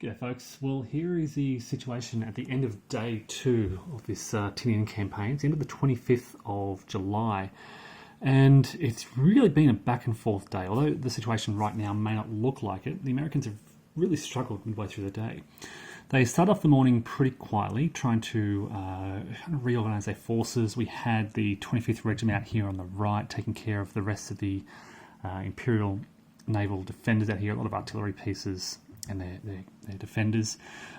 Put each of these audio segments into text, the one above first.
G'day folks, well here is the situation at the end of day 2 of this Tinian campaign. It's the end of the 25th of July and it's really been a back and forth day. Although the situation right now may not look like it, the Americans have really struggled midway through the day. They start off the morning pretty quietly, trying to kind of reorganize their forces. We had the 25th Regiment out here on the right, taking care of the rest of the Imperial Naval Defenders out here, a lot of artillery pieces and their defenders.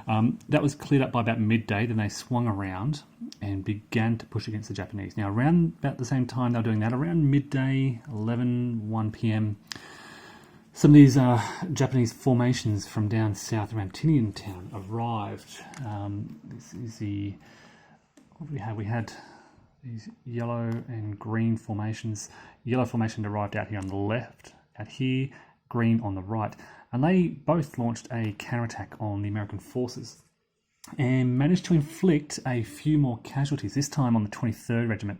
That was cleared up by about midday. Then they swung around and began to push against the Japanese. Now, around about the same time they were doing that, around midday, 1 p.m, some of these Japanese formations from down south around Tinian town arrived. This is what we had these yellow and green formations. Yellow formation arrived out here on the left, out here, green on the right. And they both launched a counterattack on the American forces and managed to inflict a few more casualties, this time on the 23rd Regiment,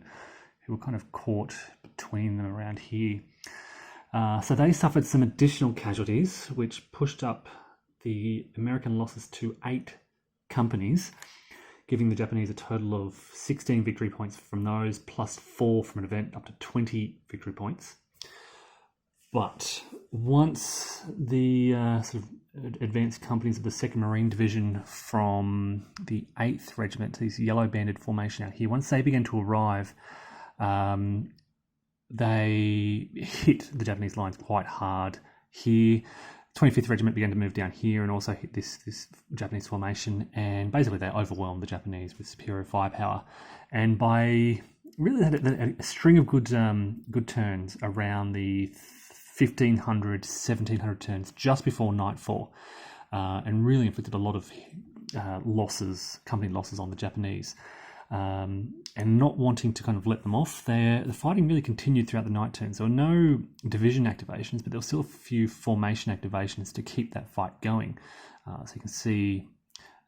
who were kind of caught between them around here. So they suffered some additional casualties, which pushed up the American losses to 8 companies, giving the Japanese a total of 16 victory points from those, plus 4 from an event, up to 20 victory points. But once the sort of advanced companies of the 2nd Marine Division from the 8th Regiment, these yellow banded formation out here, once they began to arrive, they hit the Japanese lines quite hard here. 25th Regiment began to move down here and also hit this Japanese formation, and basically they overwhelmed the Japanese with superior firepower. And by really they had a string of good turns around the 1,500, 1,700 turns just before nightfall, and really inflicted a lot of company losses on the Japanese. And not wanting to kind of let them off, the fighting really continued throughout the night turns. There were no division activations, but there were still a few formation activations to keep that fight going. So you can see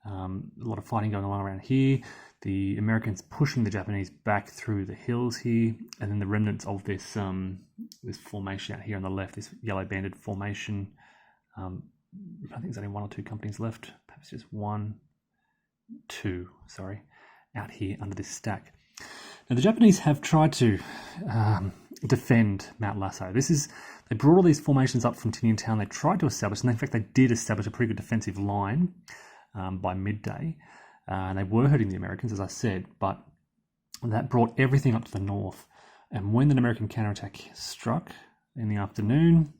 a lot of fighting going on around here. The Americans pushing the Japanese back through the hills here, and then the remnants of this this formation out here on the left, this yellow banded formation. I think there's only 1 or 2 companies left, perhaps just 2, sorry, out here under this stack. Now the Japanese have tried to defend Mount Lasso. They brought all these formations up from Tinian Town. They tried to establish, and in fact they did establish a pretty good defensive line by midday. And they were hurting the Americans, as I said, but that brought everything up to the north. And when an American counterattack struck in the afternoon,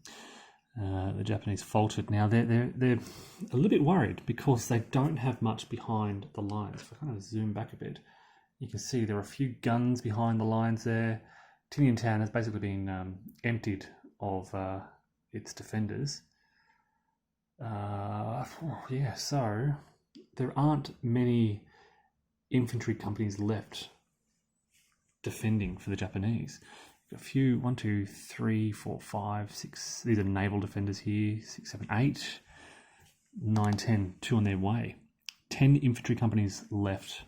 the Japanese faltered. Now they're a little bit worried because they don't have much behind the lines. If I kind of zoom back a bit, you can see there are a few guns behind the lines there. Tinian Town has basically been emptied of its defenders. So there aren't many infantry companies left defending for the Japanese. A few, 1, 2, 3, 4, 5, 6. These are naval defenders here. 6, 7, 8, 9, 10. 2 on their way. 10 infantry companies left.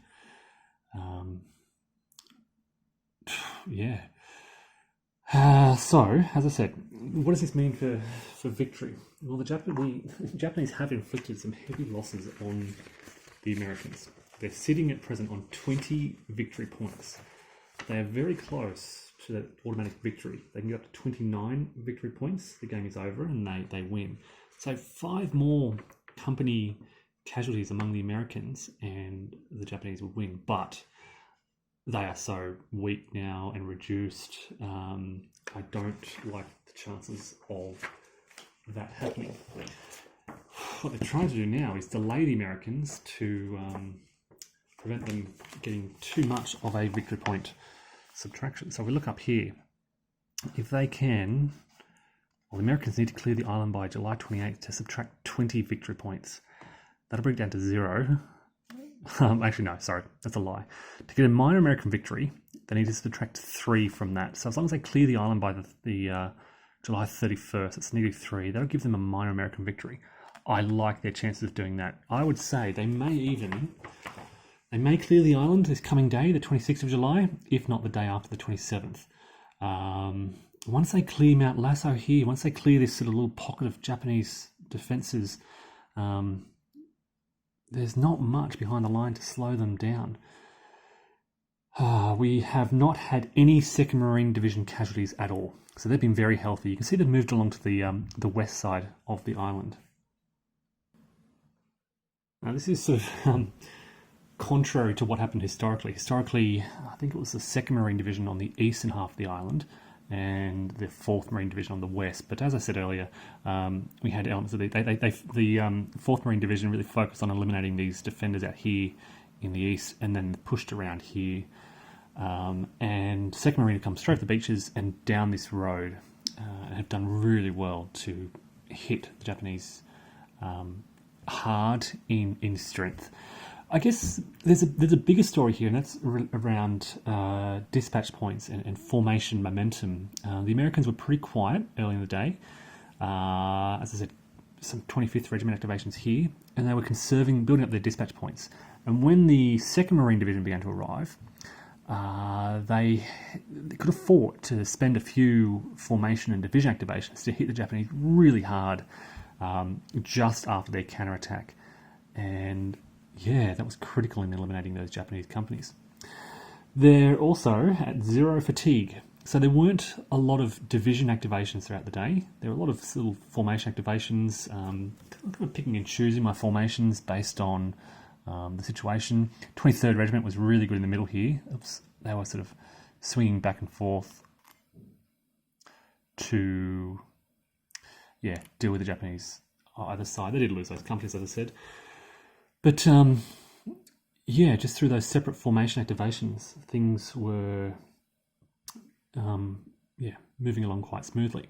So, as I said, what does this mean for victory? Well, the Japanese have inflicted some heavy losses on the Americans. They're sitting at present on 20 victory points. They are very close to that automatic victory. They can get up to 29 victory points. The game is over and they win. So 5 more company casualties among the Americans and the Japanese would win. But they are so weak now and reduced. I don't like the chances of that happening. What they're trying to do now is delay the Americans to prevent them getting too much of a victory point subtraction. So if we look up here, if they can, well, the Americans need to clear the island by July 28th to subtract 20 victory points. That'll bring it down to 0. Actually, no, sorry, that's a lie. To get a minor American victory, they need to subtract 3 from that. So as long as they clear the island by the July 31st, it's -3. That'll give them a minor American victory. I like their chances of doing that. I would say they may clear the island this coming day, the 26th of July, if not the day after the 27th. Once they clear Mount Lasso here, once they clear this sort of little pocket of Japanese defences, there's not much behind the line to slow them down. We have not had any 2nd Marine Division casualties at all. So they've been very healthy. You can see they've moved along to the west side of the island. Now this is sort of contrary to what happened historically. Historically, I think it was the 2nd Marine Division on the eastern half of the island and the 4th Marine Division on the west. But as I said earlier, we had elements of the 4th Marine Division really focused on eliminating these defenders out here in the east, and then pushed around here. And 2nd Marine have come straight to the beaches and down this road, and have done really well to hit the Japanese hard in strength. I guess there's a bigger story here, and that's around dispatch points and formation momentum. The Americans were pretty quiet early in the day. As I said, some 25th Regiment activations here, and they were building up their dispatch points. And when the 2nd Marine Division began to arrive, they could afford to spend a few formation and division activations to hit the Japanese really hard just after their counterattack. And yeah, that was critical in eliminating those Japanese companies. They're also at 0 fatigue. So there weren't a lot of division activations throughout the day. There were a lot of little formation activations. I'm picking and choosing my formations based on the situation. 23rd Regiment was really good in the middle here. They were sort of swinging back and forth to, deal with the Japanese on either side. They did lose those companies, as I said. But, just through those separate formation activations, things were, moving along quite smoothly.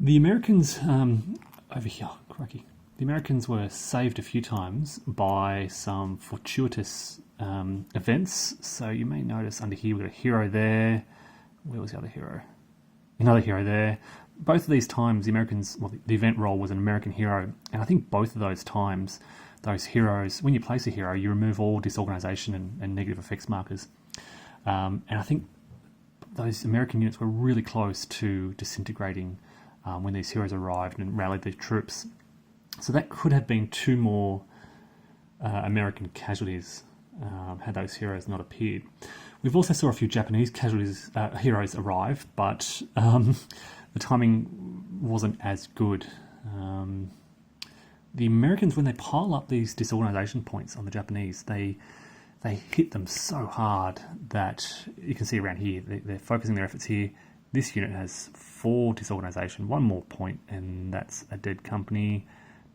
The Americans, over here, crikey. The Americans were saved a few times by some fortuitous events. So you may notice under here we've got a hero there. Where was the other hero? Another hero there. Both of these times, the Americans, the event role was an American hero. And I think both of those times, those heroes, when you place a hero, you remove all disorganization and negative effects markers. And I think those American units were really close to disintegrating when these heroes arrived and rallied their troops. So that could have been 2 more American casualties had those heroes not appeared. We've also saw a few Japanese heroes arrive, but the timing wasn't as good. The Americans, when they pile up these disorganization points on the Japanese, they hit them so hard that you can see around here, they're focusing their efforts here. This unit has 4 disorganization, 1 more point, and that's a dead company,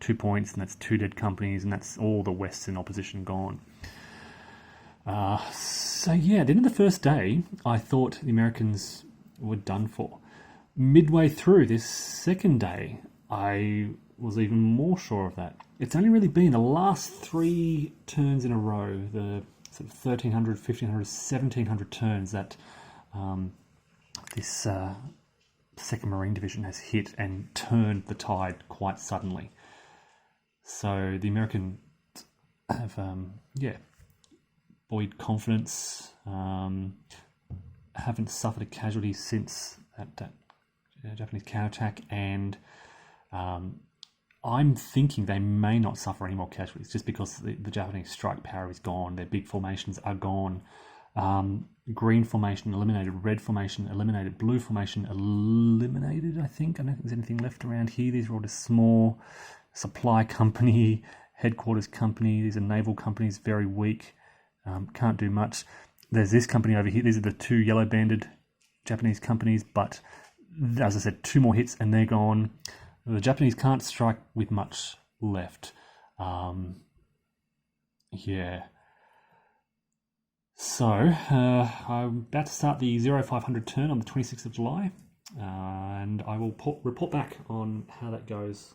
2 points, and that's 2 dead companies, and that's all the Western opposition gone. At the end of the first day, I thought the Americans were done for. Midway through this second day, I was even more sure of that. It's only really been the last 3 turns in a row, the sort of 1300, 1500, 1700 turns that this 2nd Marine Division has hit and turned the tide quite suddenly. So the Americans have, buoyed confidence, haven't suffered a casualty since that Japanese counterattack, and I'm thinking they may not suffer any more casualties just because the Japanese strike power is gone, their big formations are gone. Green formation eliminated, red formation eliminated, blue formation eliminated, I think. I don't think there's anything left around here. These are all just small supply company, headquarters company. These are naval companies, very weak, can't do much. There's this company over here. These are the 2 yellow banded Japanese companies, but as I said, 2 more hits and they're gone. The Japanese can't strike with much left. So, I'm about to start the 0500 turn on the 26th of July, and I will report back on how that goes